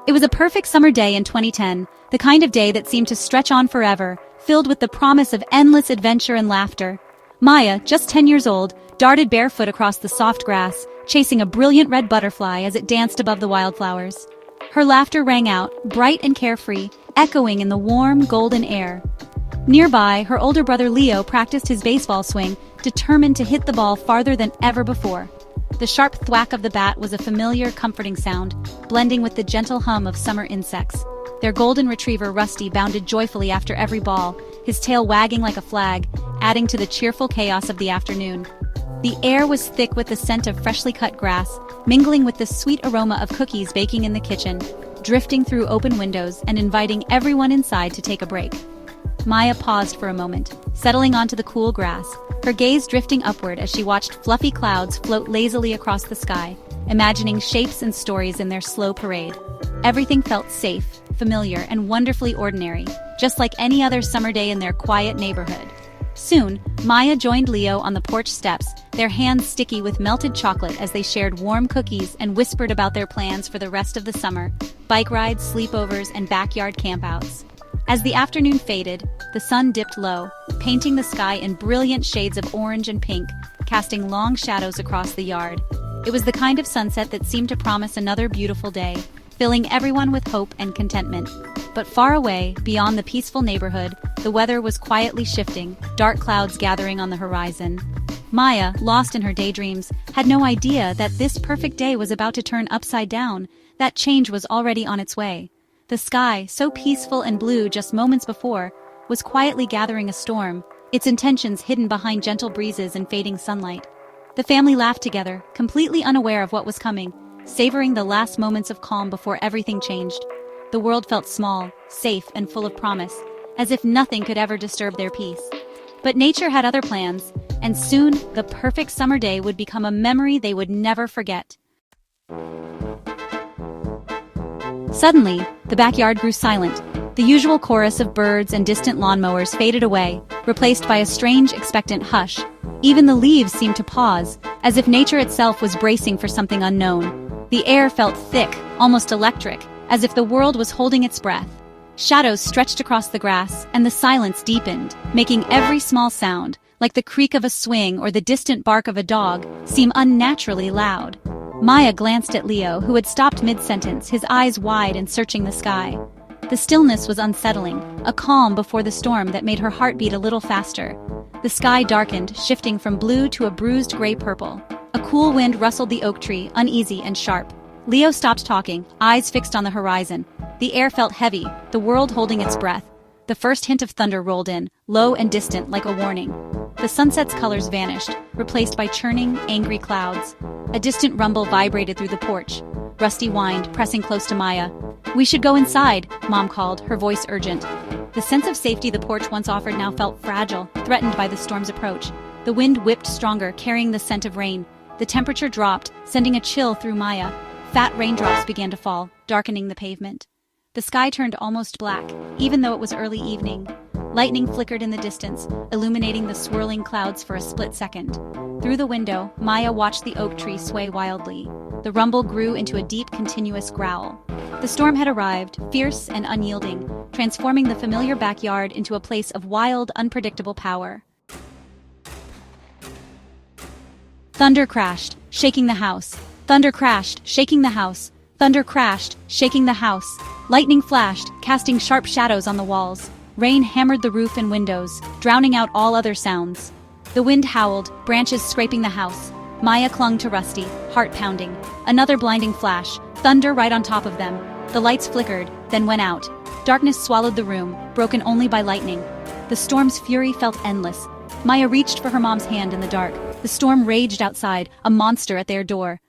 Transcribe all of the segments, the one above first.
It was a perfect summer day in 2010, the kind of day that seemed to stretch on forever, filled with the promise of endless adventure and laughter. Maya, just 10 years old, darted barefoot across the soft grass, chasing a brilliant red butterfly as it danced above the wildflowers. Her laughter rang out, bright and carefree, echoing in the warm, golden air. Nearby, her older brother Leo practiced his baseball swing, determined to hit the ball farther than ever before. The sharp thwack of the bat was a familiar, comforting sound, blending with the gentle hum of summer insects. Their golden retriever Rusty bounded joyfully after every ball, his tail wagging like a flag, adding to the cheerful chaos of the afternoon. The air was thick with the scent of freshly cut grass, mingling with the sweet aroma of cookies baking in the kitchen, drifting through open windows and inviting everyone inside to take a break. Maya paused for a moment, settling onto the cool grass, her gaze drifting upward as she watched fluffy clouds float lazily across the sky, imagining shapes and stories in their slow parade. Everything felt safe, familiar, and wonderfully ordinary, just like any other summer day in their quiet neighborhood. Soon, Maya joined Leo on the porch steps, their hands sticky with melted chocolate as they shared warm cookies and whispered about their plans for the rest of the summer: bike rides, sleepovers, and backyard campouts. As the afternoon faded, the sun dipped low, painting the sky in brilliant shades of orange and pink, casting long shadows across the yard. It was the kind of sunset that seemed to promise another beautiful day, filling everyone with hope and contentment. But far away, beyond the peaceful neighborhood, the weather was quietly shifting, dark clouds gathering on the horizon. Maya, lost in her daydreams, had no idea that this perfect day was about to turn upside down. That change was already on its way. The sky, so peaceful and blue just moments before, was quietly gathering a storm, its intentions hidden behind gentle breezes and fading sunlight. The family laughed together, completely unaware of what was coming, savoring the last moments of calm before everything changed. The world felt small, safe, and full of promise, as if nothing could ever disturb their peace. But nature had other plans, and soon the perfect summer day would become a memory they would never forget. Suddenly, the backyard grew silent. The usual chorus of birds and distant lawnmowers faded away, replaced by a strange, expectant hush. Even the leaves seemed to pause, as if nature itself was bracing for something unknown. The air felt thick, almost electric, as if the world was holding its breath. Shadows stretched across the grass, and the silence deepened, making every small sound, like the creak of a swing or the distant bark of a dog, seem unnaturally loud. Maya glanced at Leo, who had stopped mid-sentence, his eyes wide and searching the sky. The stillness was unsettling, a calm before the storm that made her heart beat a little faster. The sky darkened, shifting from blue to a bruised gray-purple. A cool wind rustled the oak tree, uneasy and sharp. Leo stopped talking, eyes fixed on the horizon. The air felt heavy, the world holding its breath. The first hint of thunder rolled in, low and distant like a warning. The sunset's colors vanished, replaced by churning, angry clouds. A distant rumble vibrated through the porch. Rusty whined, pressing close to Maya. "We should go inside," Mom called, her voice urgent. The sense of safety the porch once offered now felt fragile, threatened by the storm's approach. The wind whipped stronger, carrying the scent of rain. The temperature dropped, sending a chill through Maya. Fat raindrops began to fall, darkening the pavement. The sky turned almost black, even though it was early evening. Lightning flickered in the distance, illuminating the swirling clouds for a split second. Through the window, Maya watched the oak tree sway wildly. The rumble grew into a deep, continuous growl. The storm had arrived, fierce and unyielding, transforming the familiar backyard into a place of wild, unpredictable power. Thunder crashed, shaking the house. Thunder crashed, shaking the house. Thunder crashed, shaking the house. Lightning flashed, casting sharp shadows on the walls. Rain hammered the roof and windows, drowning out all other sounds. The wind howled, branches scraping the house. Maya clung to Rusty, heart pounding. Another blinding flash, thunder right on top of them. The lights flickered, then went out. Darkness swallowed the room, broken only by lightning. The storm's fury felt endless. Maya reached for her mom's hand in the dark. The storm raged outside, a monster at their door.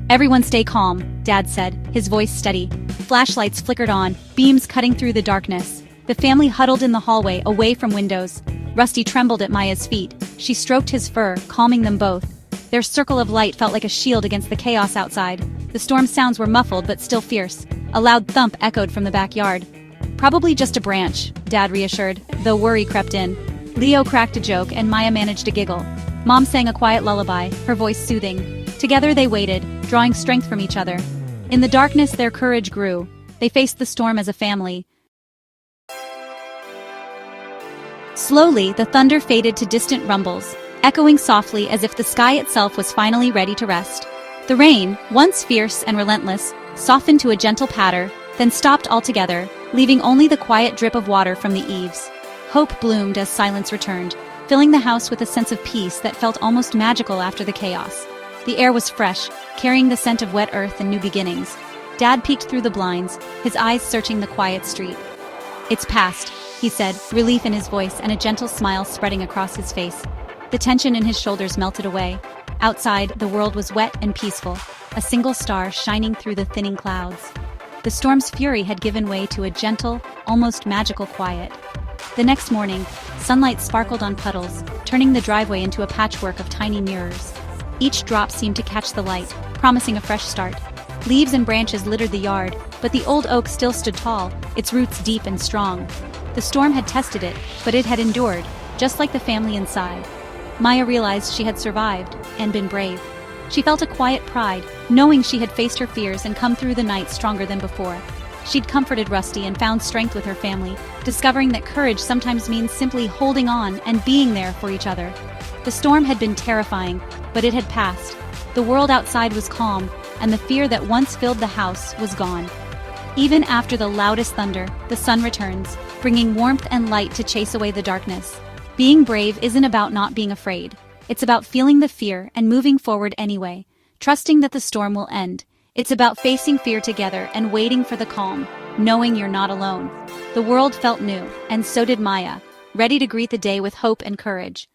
"Everyone stay calm," Dad said, his voice steady. Flashlights flickered on, beams cutting through the darkness. The family huddled in the hallway, away from windows. Rusty trembled at Maya's feet. She stroked his fur, calming them both. Their circle of light felt like a shield against the chaos outside. The storm's sounds were muffled but still fierce. A loud thump echoed from the backyard. "Probably just a branch," Dad reassured, though worry crept in. Leo cracked a joke and Maya managed to giggle. Mom sang a quiet lullaby, her voice soothing. Together they waited, drawing strength from each other. In the darkness their courage grew. They faced the storm as a family. Slowly, the thunder faded to distant rumbles, echoing softly as if the sky itself was finally ready to rest. The rain, once fierce and relentless, softened to a gentle patter, then stopped altogether, leaving only the quiet drip of water from the eaves. Hope bloomed as silence returned, filling the house with a sense of peace that felt almost magical after the chaos. The air was fresh, carrying the scent of wet earth and new beginnings. Dad peeked through the blinds, his eyes searching the quiet street. "It's past," he said, relief in his voice and a gentle smile spreading across his face. The tension in his shoulders melted away. Outside, the world was wet and peaceful, a single star shining through the thinning clouds. The storm's fury had given way to a gentle, almost magical quiet. The next morning, sunlight sparkled on puddles, turning the driveway into a patchwork of tiny mirrors. Each drop seemed to catch the light, promising a fresh start. Leaves and branches littered the yard, but the old oak still stood tall, its roots deep and strong. The storm had tested it, but it had endured, just like the family inside. Maya realized she had survived, and been brave. She felt a quiet pride, knowing she had faced her fears and come through the night stronger than before. She'd comforted Rusty and found strength with her family, discovering that courage sometimes means simply holding on and being there for each other. The storm had been terrifying, but it had passed. The world outside was calm, and the fear that once filled the house was gone. Even after the loudest thunder, the sun returns, bringing warmth and light to chase away the darkness. Being brave isn't about not being afraid. It's about feeling the fear and moving forward anyway, trusting that the storm will end. It's about facing fear together and waiting for the calm, knowing you're not alone. The world felt new, and so did Maya, ready to greet the day with hope and courage.